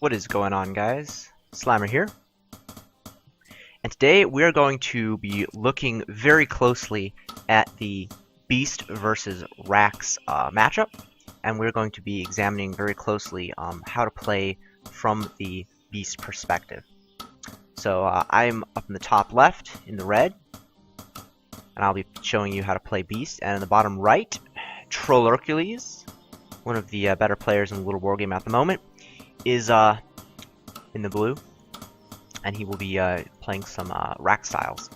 What is going on, guys? Slammer here. And today we're going to be looking very closely at the Beast versus Rax matchup, and we're going to be examining very closely how to play from the Beast perspective. So I'm up in the top left in the red, and I'll be showing you how to play Beast. And in the bottom right, Trolerkules, one of the better players in the Littlewargame at the moment, is in the blue, and he will be playing some rack styles.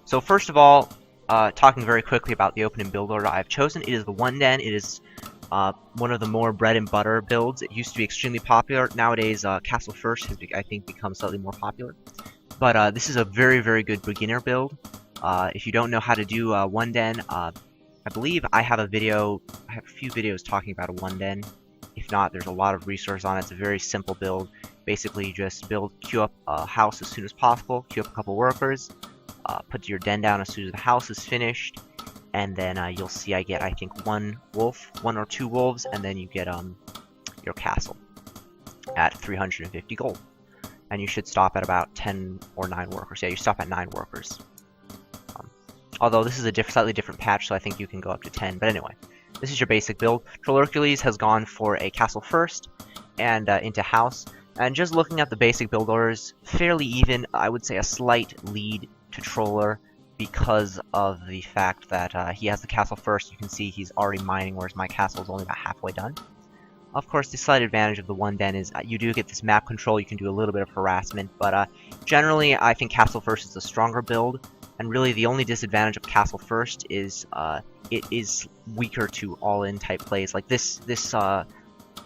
So first of all, talking very quickly about the opening build order I've chosen, it is the One Den. It is one of the more bread and butter builds. It used to be extremely popular. Nowadays, Castle First has, I think, become slightly more popular. But this is a very, very good beginner build. If you don't know how to do One Den, I believe I have a video. I have a few videos talking about a One Den. If not, there's a lot of resources on it. It's a very simple build. Basically, you just queue up a house as soon as possible, queue up a couple workers, put your den down as soon as the house is finished, and then you'll see I get, I think, one or two wolves, and then you get your castle at 350 gold. And you should stop at about 10 or 9 workers. Yeah, you stop at 9 workers. Although this is a slightly different patch, so I think you can go up to 10. But anyway, this is your basic build. Trolerkules has gone for a castle first and into house. And just looking at the basic build orders, fairly even. I would say a slight lead to Troller because of the fact that he has the castle first. You can see he's already mining, whereas my castle is only about halfway done. Of course, the slight advantage of the One Den is you do get this map control. You can do a little bit of harassment, but generally, I think castle first is a stronger build. And really, the only disadvantage of Castle First is it is weaker to all-in type plays. Like this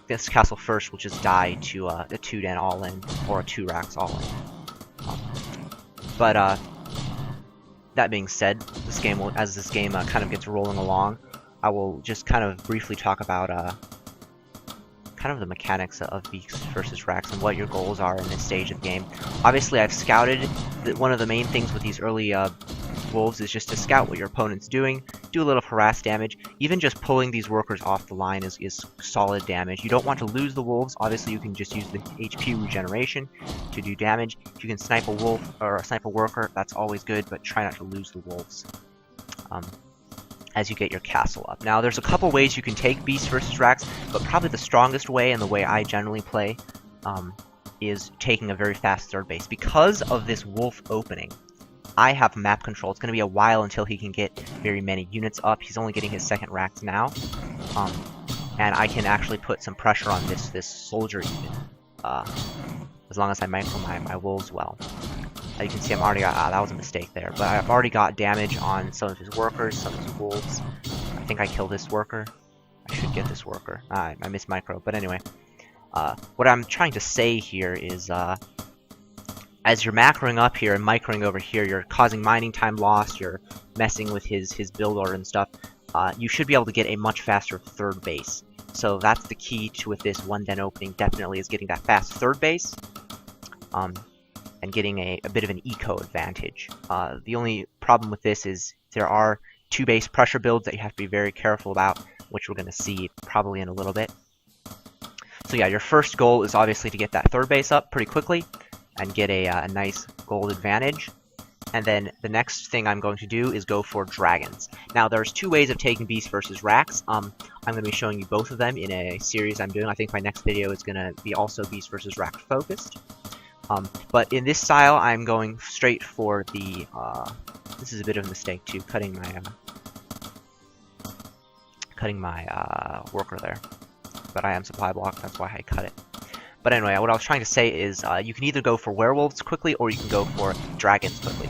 Castle First will just die to a 2-den all-in or a 2-racks all-in. But that being said, as this game kind of gets rolling along, I will just kind of briefly talk about kind of the mechanics of Beast versus Rax and what your goals are in this stage of the game. Obviously, I've scouted that one of the main things with these early wolves is just to scout what your opponent's doing, do a little harass damage. Even just pulling these workers off the line is solid damage. You don't want to lose the wolves. Obviously, you can just use the HP regeneration to do damage. If you can snipe a wolf or snipe a worker, that's always good, but try not to lose the wolves as you get your castle up. Now, there's a couple ways you can take Beast versus Rax, but probably the strongest way, and the way I generally play, is taking a very fast third base. Because of this wolf opening, I have map control. It's going to be a while until he can get very many units up. He's only getting his second Rax now. And I can actually put some pressure on this soldier even, as long as I micro my wolves well. You can see I'm already got, that was a mistake there, but I've already got damage on some of his workers, some of his wolves. I think I killed this worker. I should get this worker. I missed micro, but anyway. What I'm trying to say here is, as you're macroing up here and microing over here, you're causing mining time loss, you're messing with his build order and stuff. You should be able to get a much faster third base. So that's the key to with this One Den opening, definitely, is getting that fast third base. And getting a bit of an eco advantage. The only problem with this is there are 2 base pressure builds that you have to be very careful about, which we're going to see probably in a little bit. So yeah, your first goal is obviously to get that third base up pretty quickly and get a nice gold advantage. And then the next thing I'm going to do is go for dragons. Now, there's 2 ways of taking Beast versus Rax. I'm going to be showing you both of them in a series I'm doing. I think my next video is going to be also Beast versus Rax focused. But in this style, I'm going straight for the, this is a bit of a mistake too, cutting my worker there. But I am supply block, that's why I cut it. But anyway, what I was trying to say is, you can either go for werewolves quickly, or you can go for dragons quickly.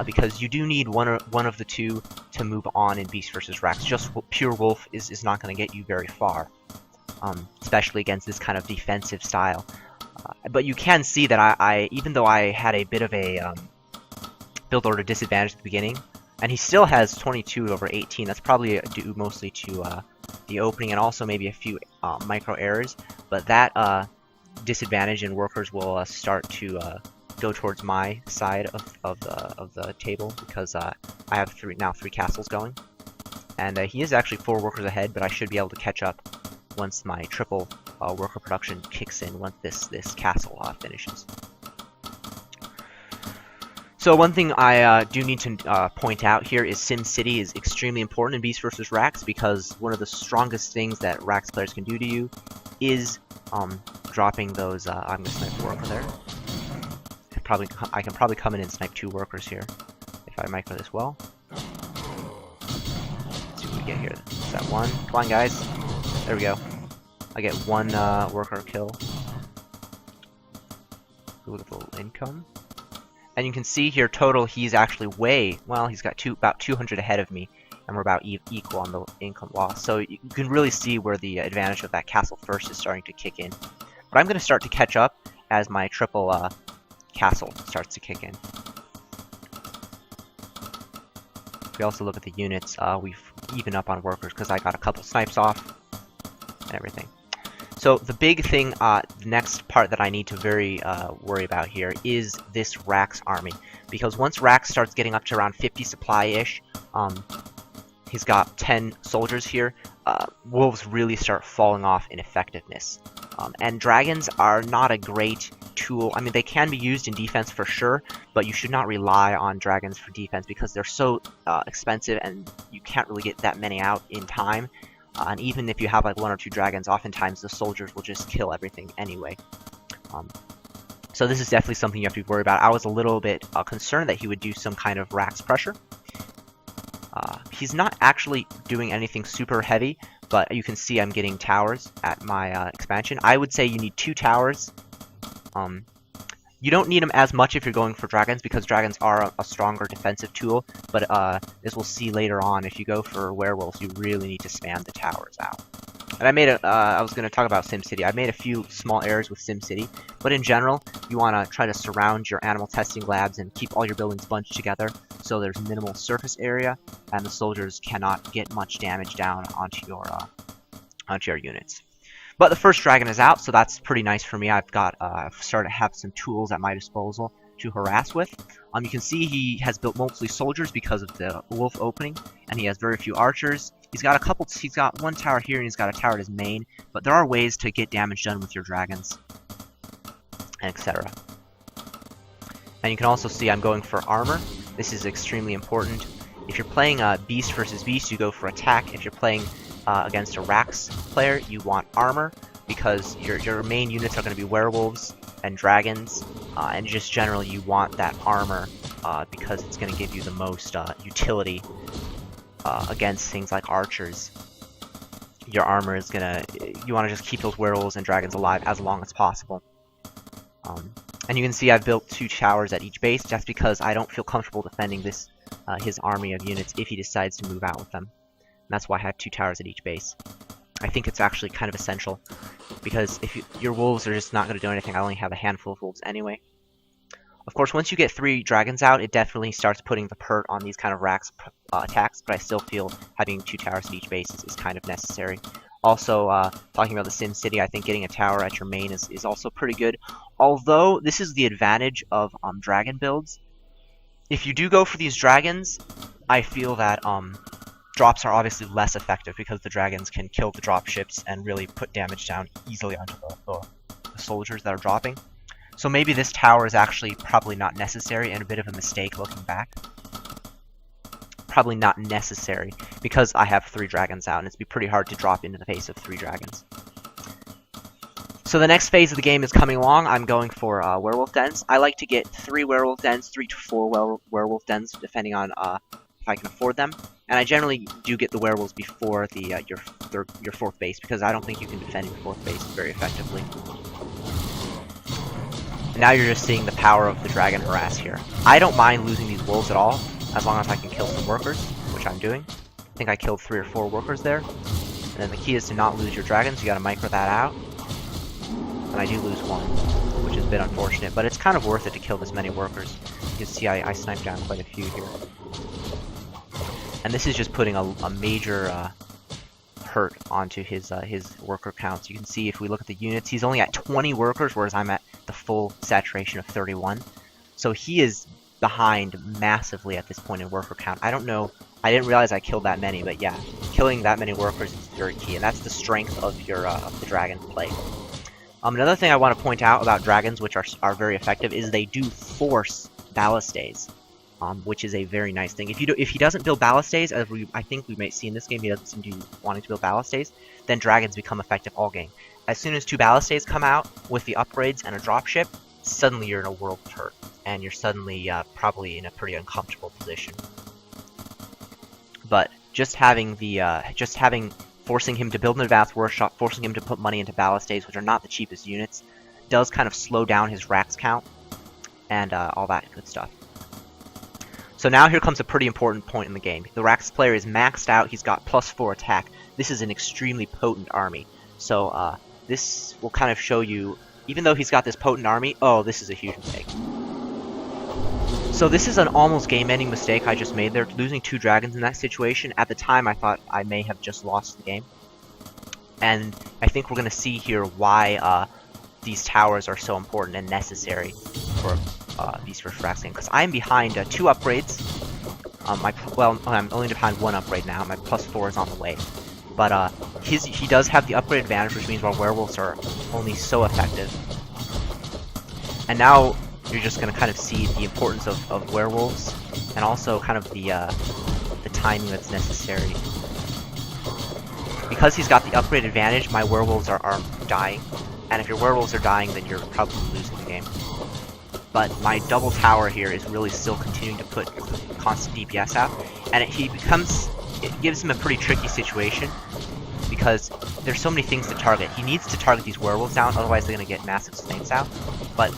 Because you do need one of the two to move on in Beast versus Rax. Just pure wolf is not going to get you very far. Especially against this kind of defensive style. But you can see that I even though I had a bit of a build order disadvantage at the beginning, and he still has 22 over 18, that's probably due mostly to the opening and also maybe a few micro errors, but that disadvantage in workers will start to go towards my side of the table, because I have now three castles going, and he is actually 4 workers ahead, but I should be able to catch up once my triple worker production kicks in once this castle finishes. So one thing I do need to point out here is SimCity is extremely important in Beast vs. Rax, because one of the strongest things that Rax players can do to you is dropping those. I'm gonna snipe a worker there. I can probably come in and snipe 2 workers here if I micro this well. Let's see what we get here. Is that 1? Come on, guys. There we go. I get 1 worker kill. Look at the little income. And you can see here total he's actually he's got about 200 ahead of me, and we're about equal on the income loss. So you can really see where the advantage of that castle first is starting to kick in. But I'm going to start to catch up as my triple castle starts to kick in. If we also look at the units, we've evened up on workers because I got a couple snipes off and everything. So the big thing, the next part that I need to worry about here is this Rax army, because once Rax starts getting up to around 50 supply-ish, he's got 10 soldiers here, wolves really start falling off in effectiveness. And dragons are not a great tool. I mean, they can be used in defense for sure, but you should not rely on dragons for defense because they're so expensive and you can't really get that many out in time. And even if you have like 1 or 2 dragons, oftentimes the soldiers will just kill everything anyway. So this is definitely something you have to be worried about. I was a little bit concerned that he would do some kind of Rax pressure. He's not actually doing anything super heavy, but you can see I'm getting towers at my expansion. I would say you need 2 towers. You don't need them as much if you're going for dragons, because dragons are a stronger defensive tool, but as we'll see later on, if you go for werewolves, you really need to spam the towers out. And I was going to talk about SimCity. I made a few small errors with SimCity, but in general, you want to try to surround your animal testing labs and keep all your buildings bunched together so there's minimal surface area, and the soldiers cannot get much damage down onto your units. But the first dragon is out, so that's pretty nice for me. I've started to have some tools at my disposal to harass with. You can see he has built mostly soldiers because of the wolf opening, and he has very few archers. He's got 1 tower here, and he's got a tower at his main, but there are ways to get damage done with your dragons, etc. And you can also see I'm going for armor. This is extremely important. If you're playing Beast versus Beast, you go for attack. If you're playing against a Rax player, you want armor, because your main units are going to be werewolves and dragons, and just generally you want that armor because it's going to give you the most utility against things like archers. Your armor is you want to just keep those werewolves and dragons alive as long as possible. And you can see I've built 2 towers at each base just because I don't feel comfortable defending his army of units if he decides to move out with them. And that's why I have 2 towers at each base. I think it's actually kind of essential, because if your wolves are just not going to do anything, I only have a handful of wolves anyway. Of course, once you get 3 dragons out, it definitely starts putting the pert on these kind of Rax attacks, but I still feel having 2 towers at each base is kind of necessary. Also, talking about the SimCity, I think getting a tower at your main is also pretty good. Although, this is the advantage of dragon builds. If you do go for these dragons, I feel that drops are obviously less effective because the dragons can kill the drop ships and really put damage down easily onto the soldiers that are dropping. So maybe this tower is actually probably not necessary and a bit of a mistake looking back. Probably not necessary because I have 3 dragons out and it'd be pretty hard to drop into the face of 3 dragons. So the next phase of the game is coming along. I'm going for werewolf dens. I like to get 3 werewolf dens, 3 to 4 werewolf dens, depending on if I can afford them. And I generally do get the werewolves before your 4th base, because I don't think you can defend your 4th base very effectively. And now you're just seeing the power of the dragon harass here. I don't mind losing these wolves at all, as long as I can kill some workers, which I'm doing. I think I killed 3 or 4 workers there. And then the key is to not lose your dragons. You gotta micro that out. And I do lose 1, which is a bit unfortunate, but it's kind of worth it to kill this many workers. You can see I sniped down quite a few here. And this is just putting a major hurt onto his worker counts. You can see if we look at the units, he's only at 20 workers, whereas I'm at the full saturation of 31. So he is behind massively at this point in worker count. I don't know, I didn't realize I killed that many, but yeah, killing that many workers is very key, and that's the strength of your of the dragon play. Another thing I want to point out about dragons, which are very effective, is they do force ballistays, which is a very nice thing. If he doesn't build ballistays, as I think we might see in this game, he doesn't seem to be wanting to build ballistays, then dragons become effective all game. As soon as 2 ballistays come out with the upgrades and a dropship, suddenly you're in a world of hurt, and you're suddenly probably in a pretty uncomfortable position. But just having forcing him to build an advanced workshop, forcing him to put money into ballistays, which are not the cheapest units, does kind of slow down his racks count and all that good stuff. So now here comes a pretty important point in the game. The Rax player is maxed out. He's got +4 attack. This is an extremely potent army. So this will kind of show you, even though he's got this potent army, oh, this is a huge mistake. So this is an almost game-ending mistake I just made there, losing 2 dragons in that situation. At the time, I thought I may have just lost the game. And I think we're going to see here why these towers are so important and necessary for Beast vs. Rax game. Because I'm behind 2 upgrades. I'm only behind 1 upgrade now. My +4 is on the way. But he does have the upgrade advantage, which means our werewolves are only so effective. And now you're just going to kind of see the importance of werewolves, and also kind of the timing that's necessary. Because he's got the upgrade advantage, my werewolves are dying, and if your werewolves are dying, then you're probably losing the game. But my double tower here is really still continuing to put constant DPS out, and it gives him a pretty tricky situation, because there's so many things to target. He needs to target these werewolves down, otherwise they're going to get massive snakes out. But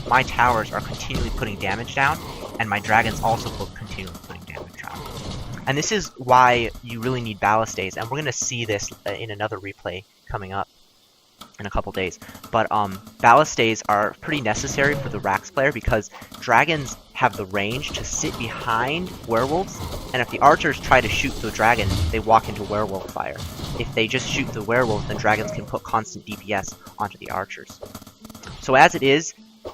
my towers are continually putting damage down, and my dragons also continually putting damage down. And this is why you really need ballistays, and we're going to see this in another replay coming up in a couple days. But ballistays are pretty necessary for the Rax player, because dragons have the range to sit behind werewolves, and if the archers try to shoot the dragon, they walk into werewolf fire. If they just shoot the werewolf, then dragons can put constant DPS onto the archers. So as it is,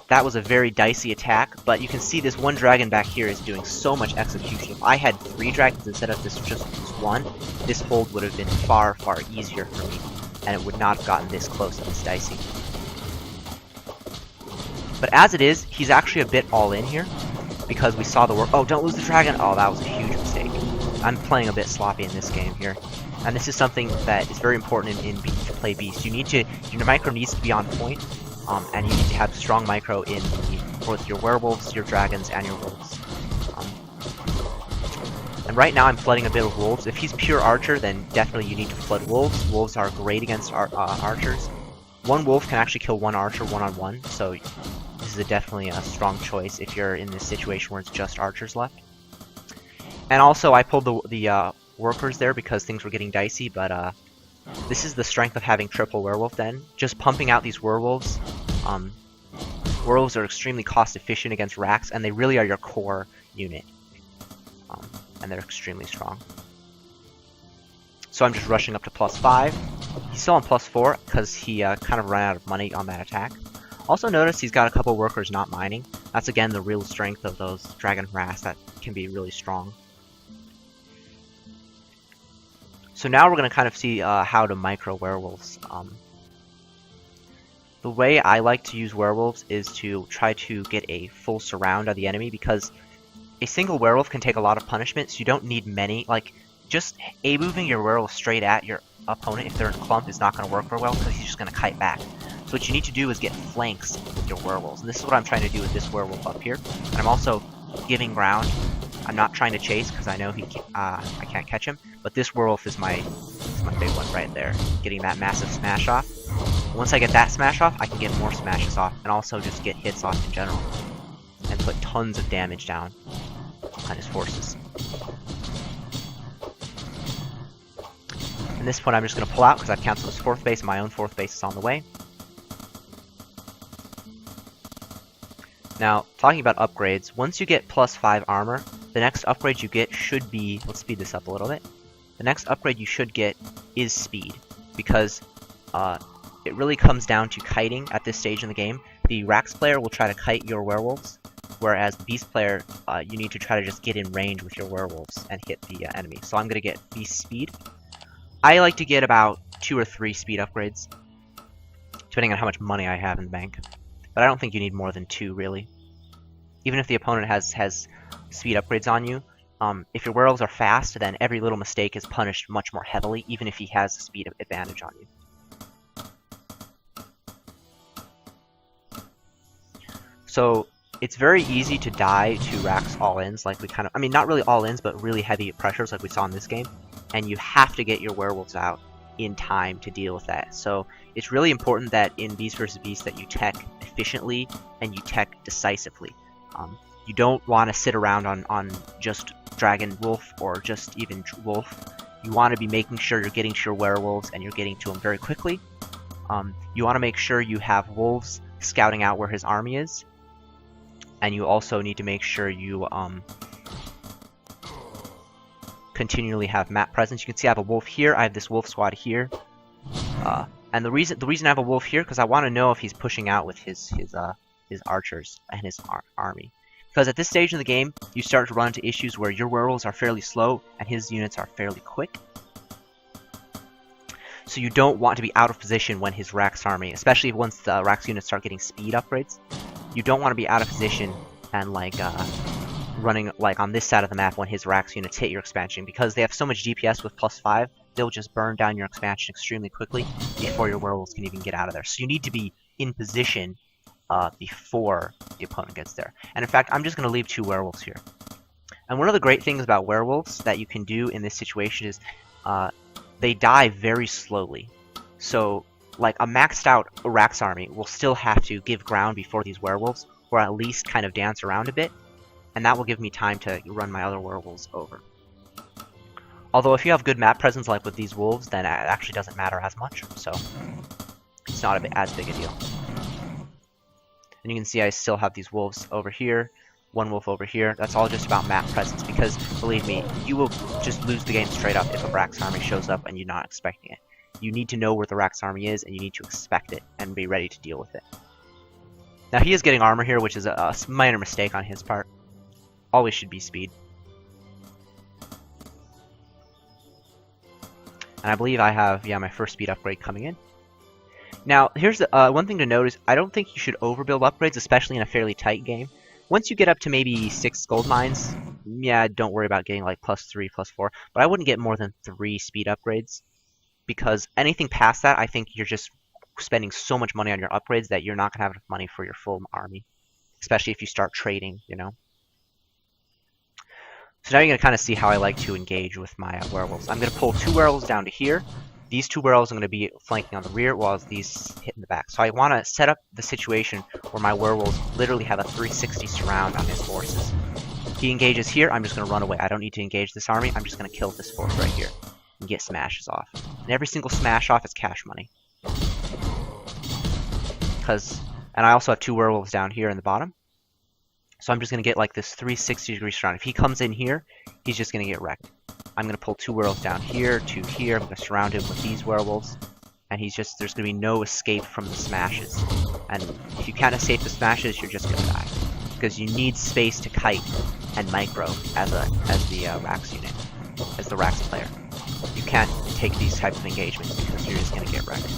that was a very dicey attack, but you can see this one dragon back here is doing so much execution. If I had 3 dragons instead of just this 1, this hold would have been far, far easier for me, and it would not have gotten this close and this dicey. But as it is, he's actually a bit all in here, because we saw the work. Oh, don't lose the dragon! Oh, that was a huge mistake. I'm playing a bit sloppy in this game here. And this is something that is very important in to play Beast. Your micro needs to be on point, and you need to have strong micro in both your werewolves, your dragons, and your wolves. And right now I'm flooding a bit of wolves. If he's pure archer, then definitely you need to flood wolves. Wolves are great against archers. 1 wolf can actually kill 1 archer one-on-one, so this is definitely a strong choice if you're in this situation where it's just archers left. And also I pulled the workers there because things were getting dicey, but this is the strength of having triple werewolf then. Just pumping out these werewolves. Werewolves are extremely cost efficient against Rax, and they really are your core unit. And they're extremely strong. So I'm just rushing up to +5. He's still on +4 because he kind of ran out of money on that attack. Also notice he's got a couple workers not mining. That's again the real strength of those dragon harass that can be really strong. So now we're going to kind of see how to micro werewolves. The way I like to use werewolves is to try to get a full surround of the enemy, because a single werewolf can take a lot of punishment, so you don't need many. Like, just moving your werewolf straight at your opponent if they're in a clump is not going to work very well, because he's just going to kite back. So what you need to do is get flanks with your werewolves, and this is what I'm trying to do with this werewolf up here. And I'm also giving ground. I'm not trying to chase because I know I can't catch him, but this werewolf is my big one right there, getting that massive smash off. Once I get that smash off, I can get more smashes off, and also just get hits off in general, and put tons of damage down on his forces. At this point I'm just going to pull out because I've canceled his 4th base and my own 4th base is on the way. Now, talking about upgrades, once you get +5 armor, the next upgrade you get should be, let's speed this up a little bit, the next upgrade you should get is speed, because it really comes down to kiting at this stage in the game. The Rax player will try to kite your werewolves, whereas the Beast player, you need to try to just get in range with your werewolves and hit the enemy. So I'm going to get Beast Speed. I like to get about 2 or 3 speed upgrades, depending on how much money I have in the bank. But I don't think you need more than 2, really. Even if the opponent has speed upgrades on you, if your werewolves are fast, then every little mistake is punished much more heavily, even if he has a speed advantage on you. So it's very easy to die to Rax all-ins, like we kind of, I mean, not really all-ins, but really heavy pressures like we saw in this game. And you have to get your werewolves out in time to deal with that. So it's really important that in Beast vs. Beast that you tech efficiently and you tech decisively. You don't want to sit around on just Dragon Wolf or just even Wolf. You want to be making sure you're getting to your werewolves and you're getting to them very quickly. You want to make sure you have wolves scouting out where his army is. And you also need to make sure you continually have map presence. You can see I have a wolf here. I have this wolf squad here. And the reason I have a wolf here because I want to know if he's pushing out with his archers and his army. Because at this stage in the game, you start to run into issues where your werewolves are fairly slow and his units are fairly quick. So you don't want to be out of position when his Rax army, especially once the Rax units start getting speed upgrades, you don't want to be out of position and like running like on this side of the map when his Rax units hit your expansion, because they have so much DPS with +5, they'll just burn down your expansion extremely quickly before your werewolves can even get out of there. So you need to be in position before the opponent gets there. And in fact, I'm just going to leave 2 werewolves here. And one of the great things about werewolves that you can do in this situation is they die very slowly. So like a maxed out Rax army will still have to give ground before these werewolves, or at least kind of dance around a bit, and that will give me time to run my other werewolves over. Although if you have good map presence like with these wolves, then it actually doesn't matter as much, so it's not as big a deal. And you can see I still have these wolves over here, 1 wolf over here. That's all just about map presence, because believe me, you will just lose the game straight up if a Rax army shows up and you're not expecting it. You need to know where the Rax army is, and you need to expect it and be ready to deal with it. Now he is getting armor here, which is a minor mistake on his part. Always should be speed. And I believe I have, yeah, my first speed upgrade coming in. Now, here's the, one thing to note is I don't think you should overbuild upgrades, especially in a fairly tight game. Once you get up to maybe 6 gold mines, yeah, don't worry about getting like +3, +4, but I wouldn't get more than 3 speed upgrades, because anything past that, I think you're just spending so much money on your upgrades that you're not going to have enough money for your full army, especially if you start trading, you know. So now you're going to kind of see how I like to engage with my werewolves. I'm going to pull 2 werewolves down to here. These 2 werewolves are going to be flanking on the rear, while these hit in the back. So I want to set up the situation where my werewolves literally have a 360 surround on his forces. He engages here, I'm just going to run away. I don't need to engage this army, I'm just going to kill this force right here and get smashes off. And every single smash off is cash money. And I also have 2 werewolves down here in the bottom. So I'm just going to get like this 360-degree surround. If he comes in here, he's just going to get wrecked. I'm going to pull 2 werewolves down here, 2 here. I'm going to surround him with these werewolves. And there's going to be no escape from the smashes. And if you can't escape the smashes, you're just going to die. Because you need space to kite and micro as the Rax unit, as the Rax player. You can't take these types of engagements because you're just going to get wrecked.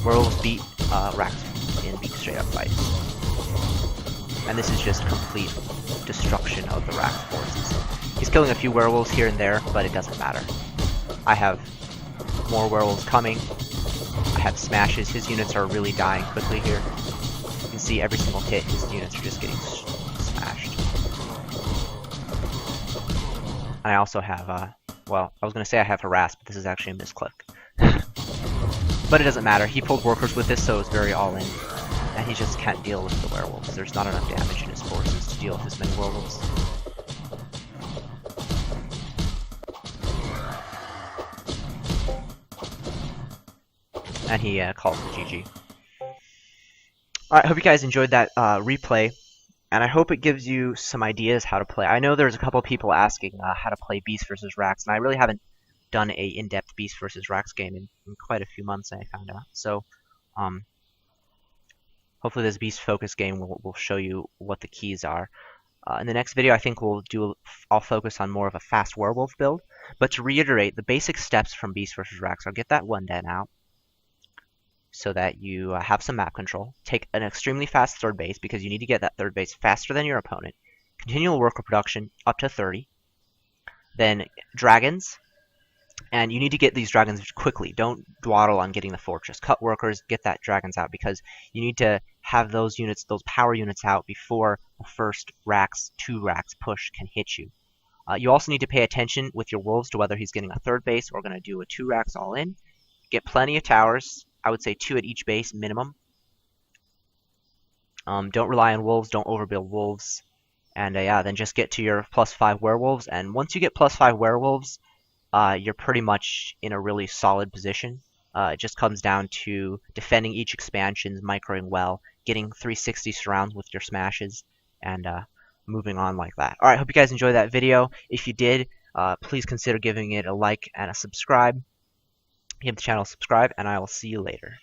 Werewolves beat Rax in beat straight up fights. And this is just complete destruction of the Rax forces. He's killing a few werewolves here and there, but it doesn't matter. I have more werewolves coming. I have smashes. His units are really dying quickly here. You can see every single hit, his units are just getting smashed. I also have, well, I was going to say I have harass, but this is actually a misclick. But it doesn't matter. He pulled workers with this, so it's very all-in. And he just can't deal with the werewolves. There's not enough damage in his forces to deal with as many werewolves. And he calls it GG. Alright, hope you guys enjoyed that replay. And I hope it gives you some ideas how to play. I know there's a couple people asking how to play Beast vs. Rax, and I really haven't done a in-depth Beast vs. Rax game in quite a few months, I found out. So, Hopefully this beast focus game will show you what the keys are. In the next video, I think I'll focus on more of a fast werewolf build. But to reiterate, the basic steps from Beast vs. Rax are get that 1-den out so that you have some map control. Take an extremely fast third base because you need to get that third base faster than your opponent. Continual worker production up to 30. Then dragons. And you need to get these dragons quickly. Don't dawdle on getting the fortress. Cut workers, get that dragons out because you need to have those units, those power units out before the first Rax, 2 Rax push can hit you. You also need to pay attention with your wolves to whether he's getting a third base or going to do a 2 Rax all in. Get plenty of towers. I would say 2 at each base minimum. Don't rely on wolves. Don't overbuild wolves. And yeah, then just get to your +5 werewolves. And once you get +5 werewolves, you're pretty much in a really solid position. It just comes down to defending each expansion, microing well, getting 360 surrounds with your smashes, and moving on like that. Alright, hope you guys enjoyed that video. If you did, please consider giving it a like and a subscribe. Give the channel a subscribe, and I will see you later.